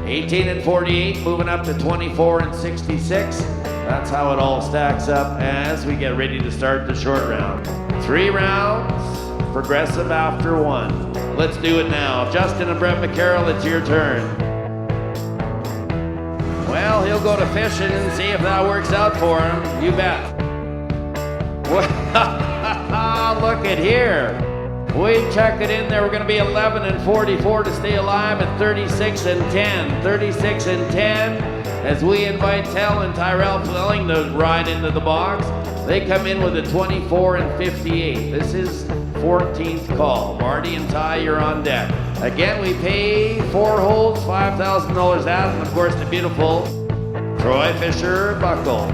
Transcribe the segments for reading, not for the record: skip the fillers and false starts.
18 and 48, moving up to 24 and 66. That's how it all stacks up as we get ready to start the short round. 3 rounds, progressive after 1. Let's do it now. Justin and Brett McCarroll, it's your turn. Well, he'll go to fishing and see if that works out for him. You bet. Look at here. We check it in there. We're going to be 11 and 44 to stay alive at 36 and 10. 36 and 10 as we invite Tell and Tyrell Flewelling to ride into the box. They come in with a 24 and 58. This is 14th call. Marty and Ty, you're on deck. Again, we pay 4 holes, $5,000 out, and of course the beautiful Troy Fisher buckle.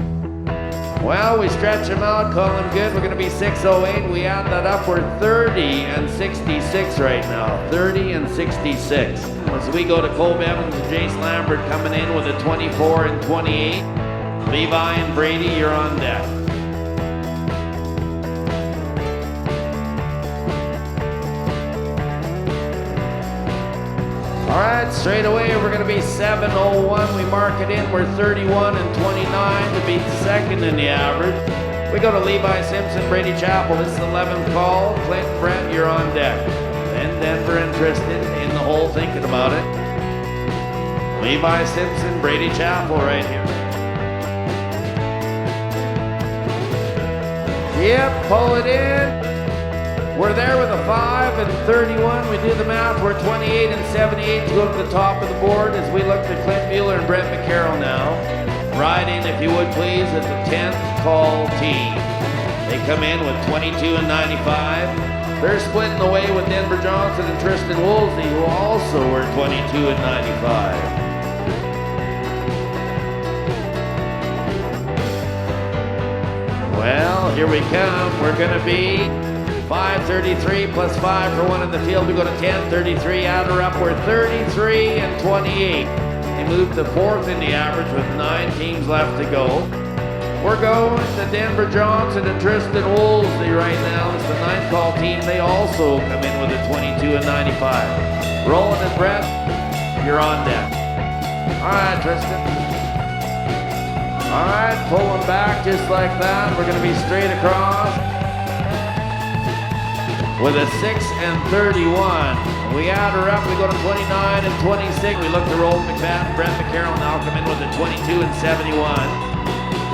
Well, we stretch him out, call him good. We're going to be 608. We add that up. We're 30 and 66 right now. 30 and 66. As we go to Cole Evans and Jace Lambert coming in with a 24 and 28. Levi and Brady, you're on deck. All right, straight away, we're going to be 701. We mark it in. We're 31 and 29 to be second in the average. We go to Levi Simpson, Brady Chappell. This is 11th call. Clint Brent, you're on deck. Then Denver and Tristan in the hole thinking about it. Levi Simpson, Brady Chappell right here. Yep, pull it in. We're there with a 5 and 31. We do the math. We're 28 and 78 to go to the top of the board as we look to Clint Mueller and Brent McCarroll now. Ride in, if you would please, at the 10th call team. They come in with 22 and 95. They're splitting away with Denver Johnson and Tristan Woolsey, who also were 22 and 95. Well, here we come. We're going to be 533 plus 5 for one in the field. We go to 1033. Add her up. We're 33 and 28. They move to 4th in the average with 9 teams left to go. We're going to Denver Johnson and Tristan Woolsey right now. It's the 9th call team. They also come in with a 22 and 95. Roland and Brett, you're on deck. All right, Tristan. All right, pull them back just like that. We're going to be straight across with a 6 and 31. We add her up, we go to 29 and 26. We look to Roland McFadden and Brett McCarroll now come in with a 22 and 71.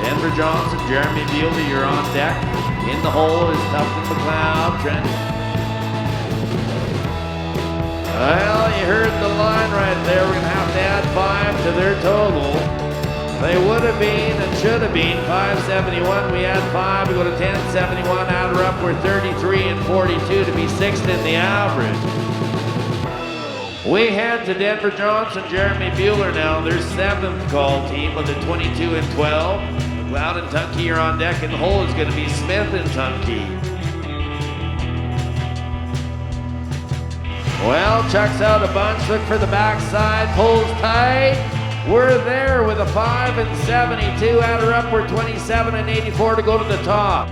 Denver Johnson, Jeremy Bealdy, you're on deck. In the hole is Tuftin, McLeod, Trent. Well, you heard the line right there. We're gonna have to add 5 to their total. They would have been and should have been 571. We add 5. We go to 1071. Add her up. We're 33 and 42 to be 6th in the average. We head to Denver Johnson, Jeremy Bueller now. Their 7th call team with a 22 and 12. McLeod and Tunkey are on deck, and the hole is going to be Smith and Tunkey. Well, chucks out a bunch. Look for the backside. Pulls tight. We're there with a 5 and 72. Add her up. We're 27 and 84 to go to the top.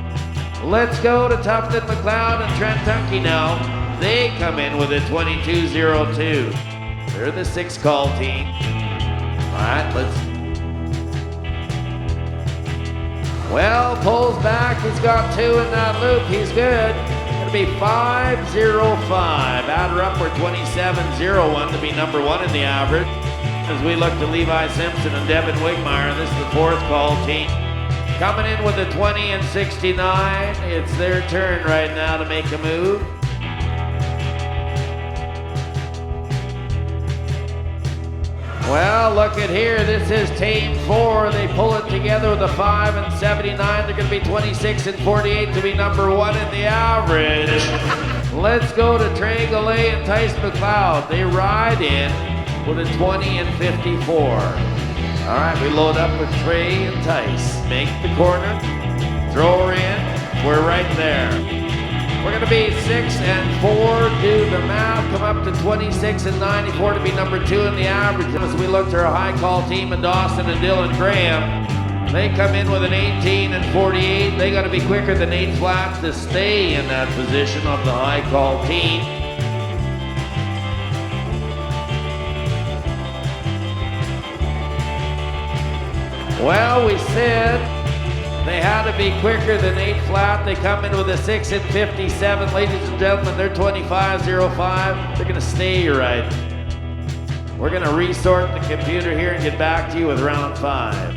Let's go to Tuftin, McLeod, and Trent Tunkey now. They come in with a 22-02. They're the 6th call team. All right, let's. Well, pulls back. He's got 2 in that loop. He's good. It'll be 505. Add her up. We're 27-01 to be number 1 in the average. As we look to Levi Simpson and Devin Wigmeyer, this is the 4th call team. Coming in with a 20 and 69. It's their turn right now to make a move. Well, look at here. This is team 4. They pull it together with a 5 and 79. They're going to be 26 and 48 to be number 1 in the average. Let's go to Trey Goulet and Tice McLeod. They ride in with a 20 and 54. All right, we load up with Trey and Tice. Make the corner, throw her in. We're right there. We're going to be 6 and 4. Do the math. Come up to 26 and 94 to be number 2 in the average. As we look to our high call team of Dawson and Dillon Graham, they come in with an 18 and 48. They got to be quicker than 8 flats to stay in that position of the high call team. Well, we said they had to be quicker than 8 flat. They come in with a 6 and 57. Ladies and gentlemen, they're 25.05. They're gonna stay right. We're gonna resort the computer here and get back to you with round 5.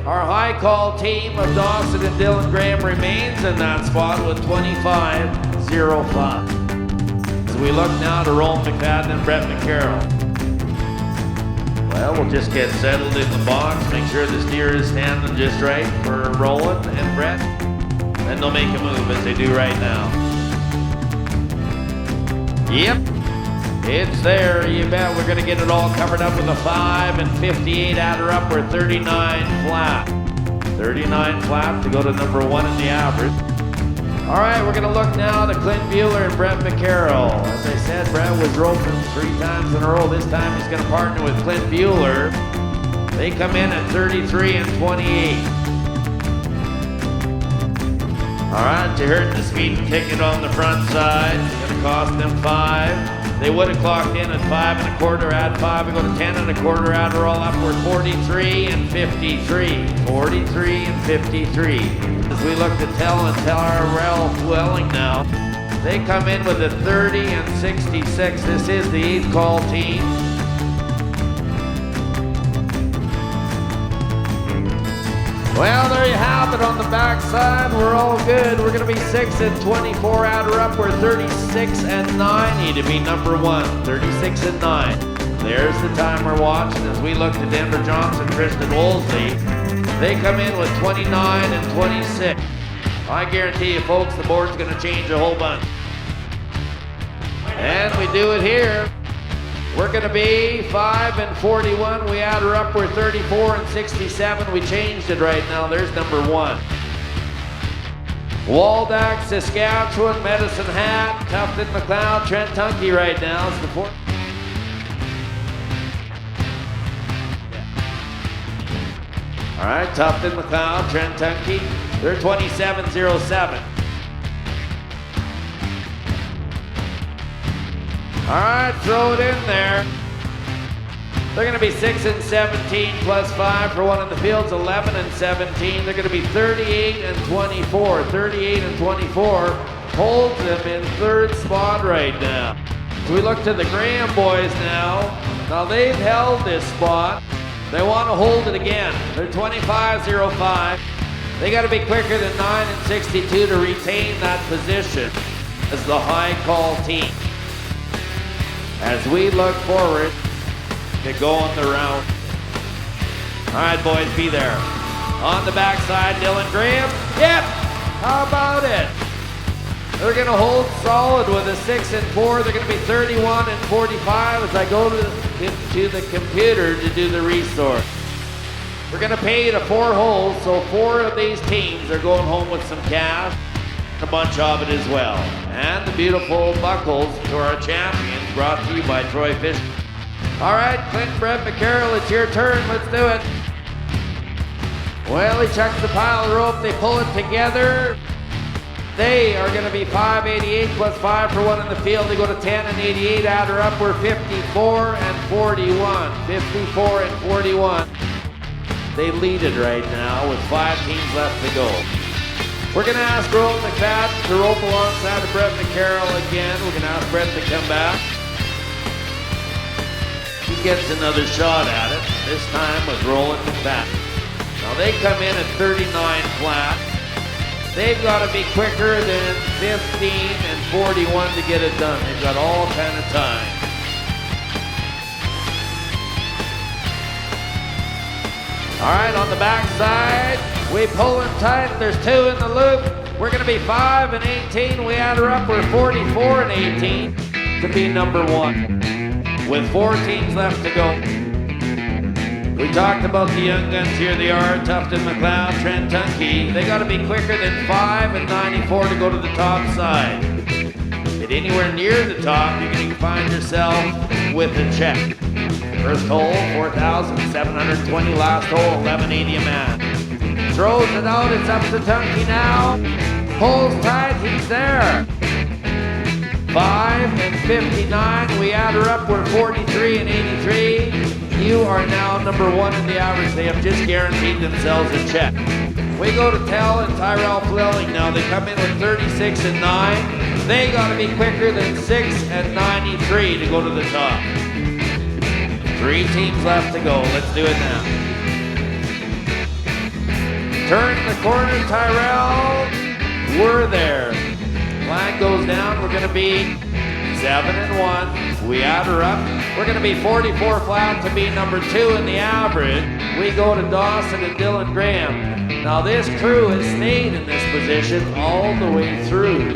Our high call team of Dawson and Dillon Graham remains in that spot with 25.05. So we look now to Roland McFadden and Brett McCarroll. Well, we'll just get settled in the box, make sure the steer is standing just right for Roland and Brett. Then they'll make a move as they do right now. Yep, it's there, you bet. We're gonna get it all covered up with a 5 and 58 adder up. We're 39 flat. 39 flat to go to number 1 in the average. All right, we're gonna look now to Clint Bueller and Brett McCarroll. As I said, Brett was roping 3 times in a row. This time he's gonna partner with Clint Bueller. They come in at 33 and 28. All right, you heard the speeding ticket on the front side. It's gonna cost them 5. They would have clocked in at 5 1/4, add 5, we go to 10 1/4, add her all up, we're 43 and 53. 43 and 53. As we look to Tyrell Flewelling now, they come in with a 30 and 66. This is the 8th call team. Well, there you have it on the backside. We're all good. We're going to be 6 and 24 adder up. We're 36 and 90 to be number 1. 36 and 9. There's the time we're watching as we look to Denver Johnson, Tristan Wolsey. They come in with 29 and 26. I guarantee you, folks, the board's going to change a whole bunch. And we do it here. We're going to be 5 and 41. We add her up. We're 34 and 67. We changed it right now. There's number 1. Waldack, Saskatchewan, Medicine Hat, Tuftin, McLeod, Trent, Tunkey right now. It's the 4th. All right, Tuftin, McLeod, Trent, Tunkey. They're 27.07. All right, throw it in there. They're going to be 6 and 17 plus 5 for one in the fields, 11 and 17. They're going to be 38 and 24. 38 and 24 holds them in 3rd spot right now. So we look to the Graham boys now. Now they've held this spot. They want to hold it again. They're 25.05. They got to be quicker than 9 and 62 to retain that position as the high call team. As we look forward to go on the round. All right, boys, be there. On the backside, Dillon Graham. Yep, how about it? They're going to hold solid with a 6 and 4. They're going to be 31 and 45 as I go to the computer to do the resource. We're going to pay to 4 holes, so 4 of these teams are going home with some cash. A bunch of it as well. And the beautiful buckles to our champions brought to you by Troy Fish. All right, Clint, Brett McCarroll, it's your turn. Let's do it. Well, he chucks the pile of rope. They pull it together. They are going to be 5.88 plus 5 for one in the field. They go to 10 and 88. Add her up. We're 54 and 41. 54 and 41. They lead it right now with 5 teams left to go. We're going to ask Roland McFadden to rope alongside of Brett McCarroll again. We're going to ask Brett to come back. He gets another shot at it, this time with Roland McFadden. Now they come in at 39 flat. They've got to be quicker than 15 and 41 to get it done. They've got all kind of time. All right, on the backside, we pull it tight. There's 2 in the loop. We're going to be 5 and 18. We add her up. We're 44 and 18 to be number 1 with 4 teams left to go. We talked about the young guns. Here they are, Tuftin, McLeod, Trent, Tunkey. They got to be quicker than 5 and 94 to go to the top side. Get anywhere near the top, you're going to find yourself with a check. First hole, 4,720. Last hole, 1180 a man. Throws it out, it's up to Tunkey now. Pulls tight, he's there. 5 and 59, we add her up, we're 43 and 83. You you are now number 1 in the average. They have just guaranteed themselves a check. We go to Tell and Tyrell Flewelling now. They come in with 36 and 9. They got to be quicker than 6 and 93 to go to the top. 3 teams left to go. Let's do it now. Turn the corner, Tyrell. We're there. Line goes down. We're going to be 7 and 1. We add her up. We're going to be 44 flat to be number 2 in the average. We go to Dawson and Dillon Graham. Now this crew has stayed in this position all the way through.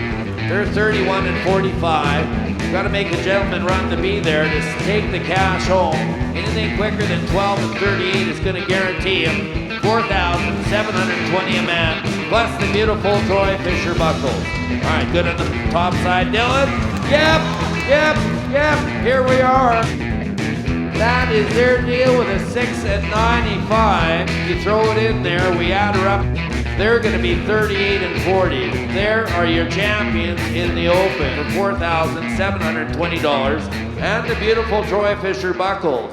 They're 31 and 45. You've got to make a gentleman run to be there to take the cash home. Anything quicker than 12 and 38 is going to guarantee him $4,720 a man, plus the beautiful Troy Fisher buckles. All right, good on the top side, Dillon. Yep, here we are. That is their deal with a 6 and 95. You throw it in there, we add her up. They're going to be 38 and 40. There are your champions in the open for $4,720 and the beautiful Troy Fisher buckles.